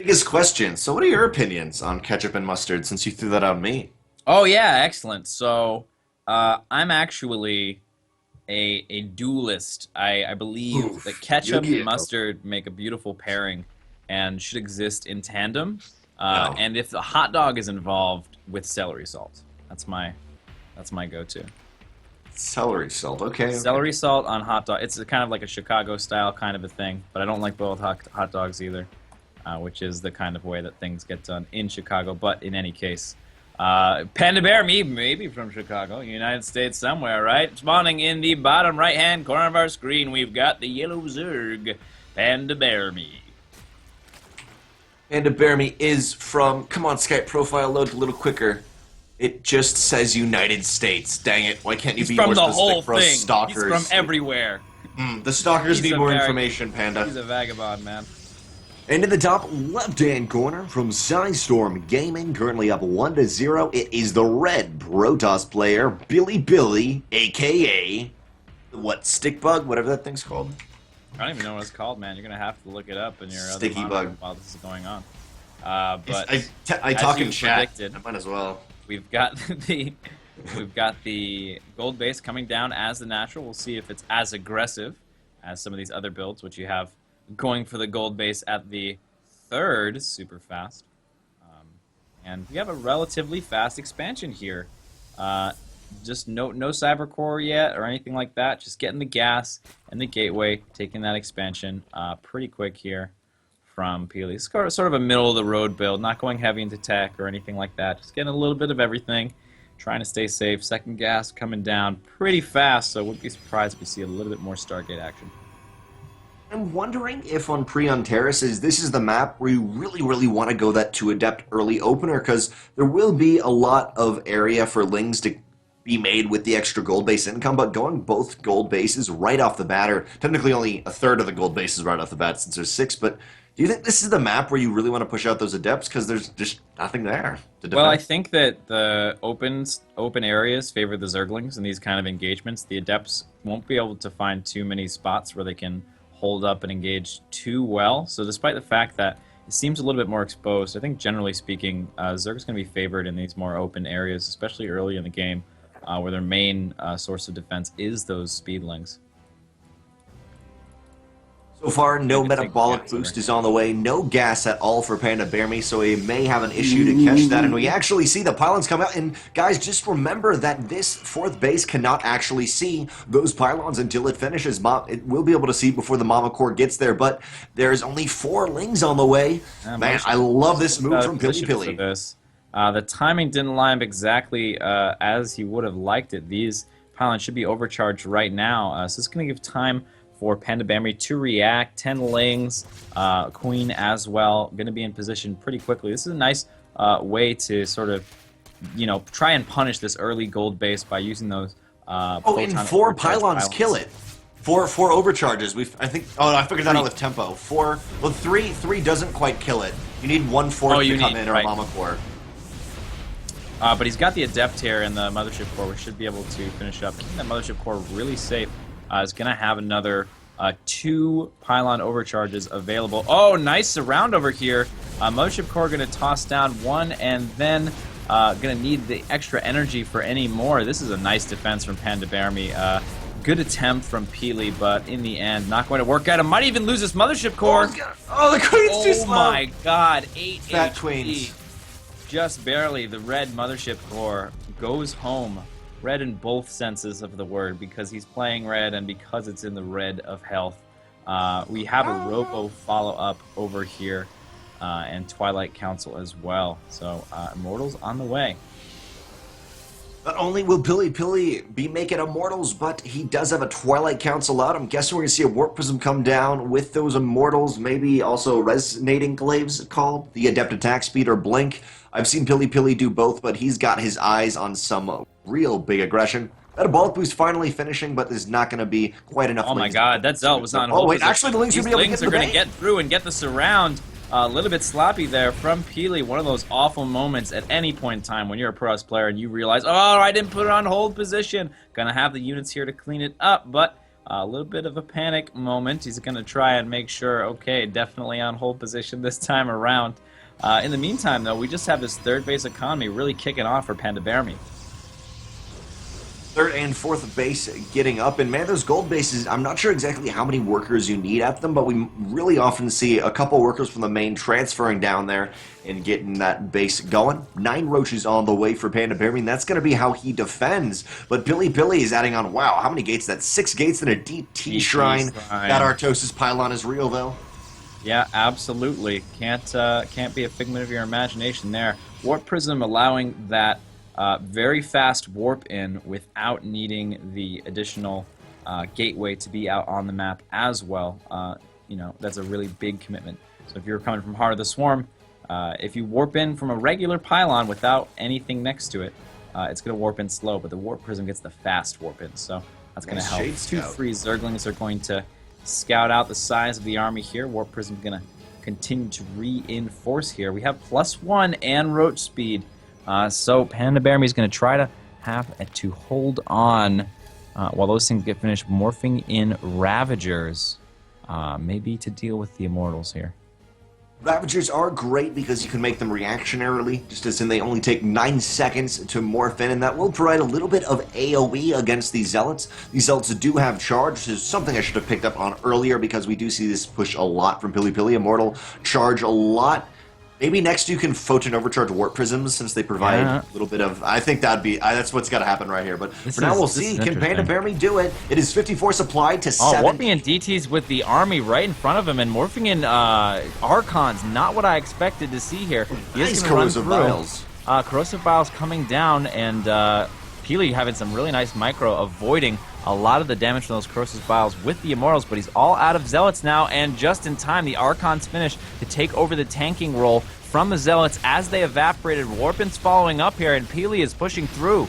Biggest question. So, what are your opinions on ketchup and mustard since you threw that on me? Oh yeah, excellent. So I'm actually a duelist. I believe that Oof. ketchup and Yu-Gi-Oh. mustard make a beautiful pairing and should exist in tandem. No. And if the hot dog is involved, with celery salt. That's my go-to. Celery salt. Okay, okay. Celery salt on hot dog. It's kind of like a Chicago style kind of a thing, but I don't like boiled hot dogs either, which is the kind of way that things get done in Chicago. But in any case, PandaBearMe, maybe from Chicago, United States somewhere, right? Spawning in the bottom right-hand corner of our screen, we've got the yellow Zerg, PandaBearMe. PandaBearMe is from. Come on, Skype profile load a little quicker. It just says United States. Dang it! Why can't you He's be from more the specific whole for us thing. He's stalkers? from everywhere. The stalkers He's need a more very- information, Panda. He's a vagabond, man. And in the top left-hand corner from Storm Gaming, currently up 1-0, it is the red Protoss player, PiLiPiLi, aka what, Stickbug, whatever that thing's called. I don't even know what it's called, man. You're gonna have to look it up in your other Sticky monitor bug. while this is going on. But I as talk you in chat. predicted, I might as well. we've got the gold base coming down as the natural. We'll see if it's as aggressive as some of these other builds, which you have going for the gold base at the third super fast. And we have a relatively fast expansion here. Just no cyber core yet or anything like that. Just getting the gas and the gateway, taking that expansion pretty quick here from PiLi. Sort of a middle of the road build, not going heavy into tech or anything like that. Just getting a little bit of everything, trying to stay safe. Second gas coming down pretty fast, so wouldn't be surprised if we see a little bit more Stargate action. I'm wondering if on Preon Terraces, this is the map where you really want to go that 2 Adept early opener, because there will be a lot of area for Lings to be made with the extra gold base income, but going both gold bases right off the bat, or technically only a third of the gold bases right off the bat since there's 6, but do you think this is the map where you really want to push out those Adepts, because there's just nothing there to defend? Well, I think that the open areas favor the Zerglings in these kind of engagements. The Adepts won't be able to find too many spots where they can hold up and engage too well. So despite the fact that it seems a little bit more exposed, I think generally speaking, Zerg's going to be favored in these more open areas, especially early in the game, where their main source of defense is those speedlings. So far, no I could take metabolic gas boost over. is on the way, no gas at all for PandaBearMe, so he may have an issue to catch that, and we actually see the pylons come out, and guys, just remember that this 4th base cannot actually see those pylons until it finishes. It will be able to see before the Mama Core gets there, but there's only 4 Lings on the way. Man, I love this move from PiLiPiLi. The timing didn't line up exactly as he would have liked it. These pylons should be overcharged right now, so it's going to give time for PandaBearMe to react. 10 Lings, Queen as well, going to be in position pretty quickly. This is a nice way to sort of, try and punish this early gold base by using those. Oh, and 4 pylons kill it. Four overcharges. I think. Oh, I figured that out with tempo. 4. Well, three doesn't quite kill it. You need 1/4 to come in, or right. Mama Core. But he's got the Adept here and the Mothership Core, which should be able to finish up. Keeping that Mothership Core really safe. Is going to have another 2 pylon overcharges available. Oh, nice surround over here. Mothership Core going to toss down 1, and then going to need the extra energy for any more. This is a nice defense from PandaBearMe. Good attempt from PiLi, but in the end, not going to work out. It might even lose this Mothership Core. Oh, the Queen's too slow. Oh my God, 8 Fat HP. Queens. Just barely. The red Mothership Core goes home. Red in both senses of the word, because he's playing red and because it's in the red of health. We have a Robo follow-up over here, and Twilight Council as well. So Immortals on the way. Not only will PiLiPiLi be making Immortals, but he does have a Twilight Council out. I'm guessing we're going to see a Warp Prism come down with those Immortals, maybe also Resonating Glaives called, the Adept Attack Speed or Blink. I've seen PiLiPiLi do both, but he's got his eyes on some real big aggression. Metabolic Boost finally finishing, but there's not going to be quite enough. Oh my God, that Zelt was on hold. Oh wait, actually the Lings are going to get through and get the surround. A little bit sloppy there from PiLi. One of those awful moments at any point in time when you're a Pro player and you realize, oh, I didn't put it on hold position. Gonna have the units here to clean it up, but A little bit of a panic moment. He's going to try and make sure, okay, definitely on hold position this time around. In the meantime, though, we just have this third base economy really kicking off for PandaBearMe. Third and fourth base getting up, and man, those gold bases, I'm not sure exactly how many workers you need at them, but we really often see a couple workers from the main transferring down there and getting that base going. 9 roaches on the way for PandaBearMe, and that's going to be how he defends. But PiLiPiLi is adding on, wow, how many gates? That's 6 gates and a deep T shrine. That Artosis pylon is real, though. Yeah, absolutely. Can't be a figment of your imagination there. Warp Prism allowing that very fast warp in without needing the additional gateway to be out on the map as well. You know, that's a really big commitment. So if you're coming from Heart of the Swarm, if you warp in from a regular pylon without anything next to it, it's going to warp in slow, but the Warp Prism gets the fast warp in, so that's going to help. 2 free Zerglings are going to scout out the size of the army here. Warp Prism is going to continue to reinforce here. We have +1 and roach speed. So PandaBearMe is going to try to have to hold on while those things get finished morphing in Ravagers, maybe to deal with the Immortals here. Ravagers are great because you can make them reactionarily, just as in they only take 9 seconds to morph in, and that will provide a little bit of AoE against these Zealots. These Zealots do have charge, which is something I should have picked up on earlier because we do see this push a lot from PiLiPiLi. Immortal charge a lot. Maybe next you can Photon Overcharge Warp Prisms since they provide a little bit of... I think that'd be... that's what's got to happen right here. But for now, we'll see. Can PandaBearMe do it? It is 54 supply to 7. Warping in DTs with the army right in front of him and morphing in Archons. Not what I expected to see here. Nice Corrosive Vials. Corrosive Vials coming down, and PiLi having some really nice micro, avoiding a lot of the damage from those Corrosive Vials with the Immortals, but he's all out of Zealots now, and just in time, the Archons finish to take over the tanking role from the Zealots as they evaporated. Warpin's following up here, and PiLi is pushing through.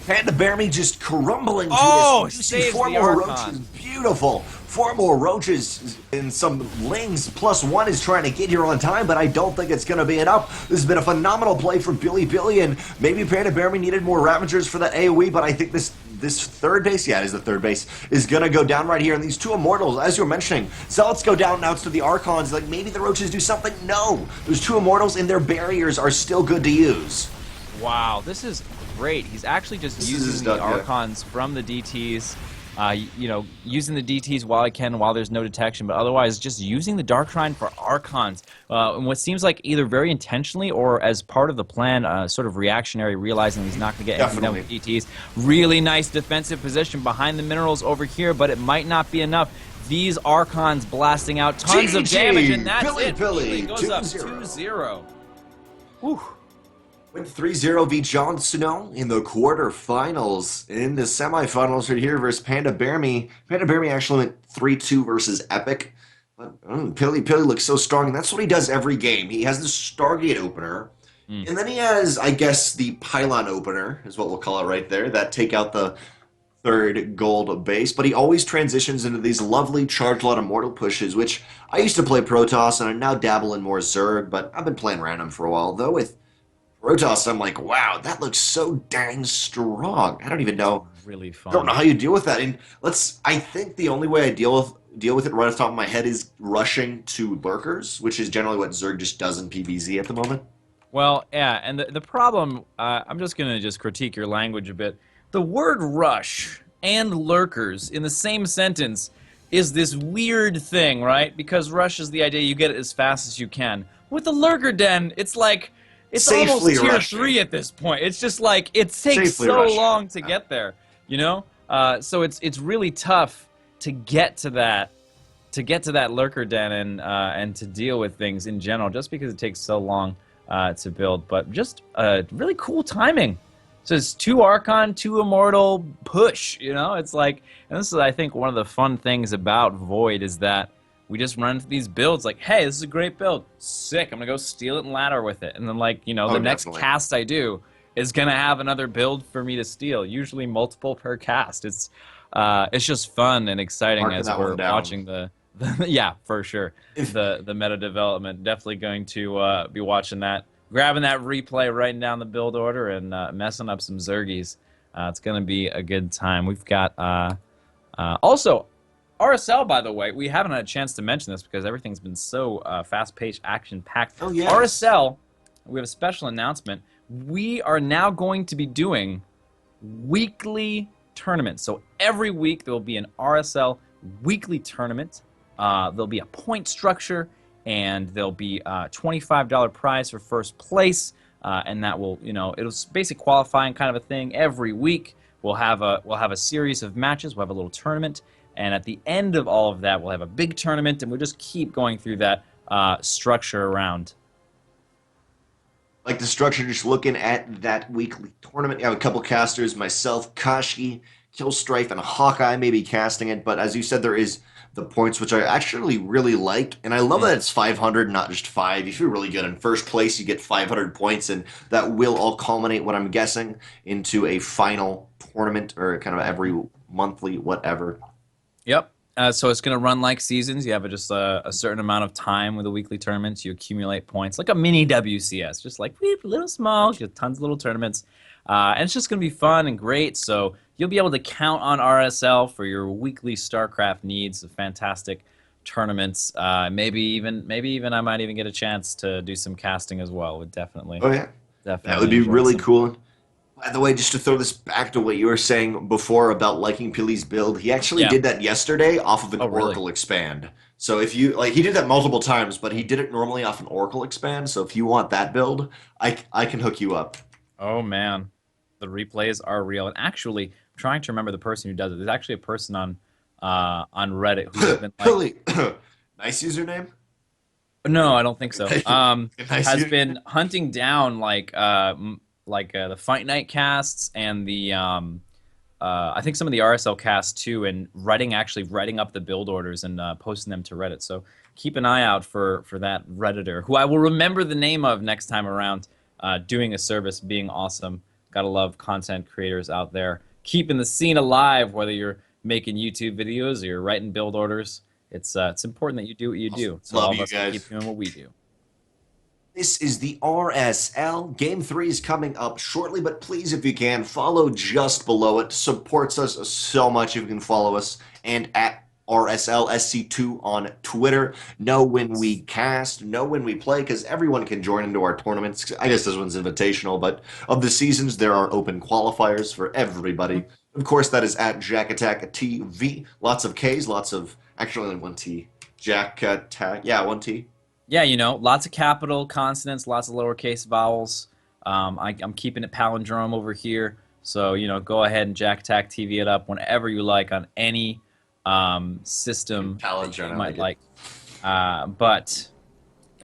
PandaBearMe just crumbling to this. You see 4 more roaches. Beautiful. 4 more roaches and some lings. +1 is trying to get here on time, but I don't think it's going to be enough. This has been a phenomenal play from PiLiPiLi, and maybe PandaBearMe needed more Ravagers for that AoE, but I think this third base, yeah, it is the third base, is going to go down right here. And these 2 Immortals, as you were mentioning, Zealots go down now to the Archons. Like, maybe the Roaches do something. No. Those 2 Immortals and their barriers are still good to use. Wow, this is great. He's actually just using the Archons from the DTs. You know, using the DTs while I can, while there's no detection, but otherwise just using the Dark Shrine for Archons. And what seems like either very intentionally or as part of the plan, sort of reactionary, realizing he's not going to get anything done with DTs. Really nice defensive position behind the minerals over here, but it might not be enough. These Archons blasting out tons of damage, and that's it. PiLi goes up 2-0. Whew. Went 3-0 v Jon Snow in the quarterfinals. In the semifinals right here versus PandaBearMe. PandaBearMe actually went 3-2 versus Epic. But PiLiPiLi looks so strong, and that's what he does every game. He has the Stargate opener, and then he has, I guess, the Pylon opener, is what we'll call it right there, that take out the third gold base. But he always transitions into these lovely Charge Lot Immortal pushes, which I used to play Protoss, and I now dabble in more Zerg, but I've been playing random for a while. Though with Protoss, I'm like, wow, that looks so dang strong. I don't even know. Really fun. I don't know how you deal with that. And I think the only way I deal with it right off the top of my head is rushing to lurkers, which is generally what Zerg just does in PvZ at the moment. Well, yeah, and the problem, I'm just going to just critique your language a bit. The word rush and lurkers in the same sentence is this weird thing, right? Because rush is the idea you get it as fast as you can. With the lurker den, it's like... It's safely almost tier rushing. 3 at this point. It's just like, it takes safely so rushing. Long to get there, you know? So it's really tough to get to that lurker den and to deal with things in general, just because it takes so long to build. But just really cool timing. So it's 2 Archon, 2 Immortal, push, you know? It's like, and this is, I think, one of the fun things about Void is that we just run into these builds like, hey, this is a great build. Sick, I'm going to go steal it and ladder with it. And then, like, you know, the next cast I do is going to have another build for me to steal, usually multiple per cast. It's just fun and exciting as we're watching the yeah, for sure. the meta development. Definitely going to be watching that, grabbing that replay, writing down the build order, and messing up some Zergies. It's going to be a good time. We've got... Also, RSL, by the way, we haven't had a chance to mention this because everything's been so fast-paced, action-packed. Oh, yes. RSL, we have a special announcement. We are now going to be doing weekly tournaments. So every week there will be an RSL weekly tournament. There'll be a point structure, and there'll be a $25 prize for first place, and that will, it'll basic qualifying kind of a thing every week. We'll have a series of matches. We'll have a little tournament, and at the end of all of that, we'll have a big tournament, and we'll just keep going through that structure around. Like the structure, just looking at that weekly tournament, you have a couple casters, myself, Kashi, Killstrife, and Hawkeye may be casting it, but as you said, there is the points, which I actually really like, and I love that it's 500, not just 5. You feel really good. In first place, you get 500 points, and that will all culminate, what I'm guessing, into a final tournament, or kind of every monthly whatever. Yep. So it's going to run like seasons. You have just a certain amount of time with the weekly tournaments. You accumulate points, like a mini WCS, just like a little small, just tons of little tournaments. And it's just going to be fun and great. So you'll be able to count on RSL for your weekly StarCraft needs. Fantastic tournaments. Maybe even I might even get a chance to do some casting as well. Would definitely. Oh yeah, Definitely that would be enjoy really some. cool. By the way, just to throw this back to what you were saying before about liking Pili's build, he actually Yeah. did that yesterday off of an Oh, really? Oracle expand. So if you like, he did that multiple times, but he did it normally off an Oracle expand. So if you want that build, I can hook you up. Oh man, the replays are real. And actually, I'm trying to remember the person who does it. There's actually a person on Reddit who's been like, Pili, nice username. no, I don't think so. Nice Has username. been hunting down the Fight Night casts and the I think some of the RSL casts too, and actually writing up the build orders and posting them to Reddit. So keep an eye out for that Redditor, who I will remember the name of next time around. Doing a service, being awesome. Gotta love content creators out there, keeping the scene alive. Whether you're making YouTube videos or you're writing build orders, it's important that you do what you do. So Love all of you us can keep guys. doing what we do. This is the RSL. Game 3 is coming up shortly, but please, if you can, follow just below it. Supports us so much if you can follow us. And at RSLSC2 on Twitter. Know when we cast, know when we play, because everyone can join into our tournaments. I guess this one's invitational, but of the seasons, there are open qualifiers for everybody. Of course, that is at JaKaTaK TV. Lots of Ks, actually only one T. JaKaTaK, yeah, one T. Yeah, lots of capital consonants, lots of lowercase vowels. I'm keeping it palindrome over here. So, go ahead and JaKaTaK TV it up whenever you like on any system that you Palindrome, I might like like. But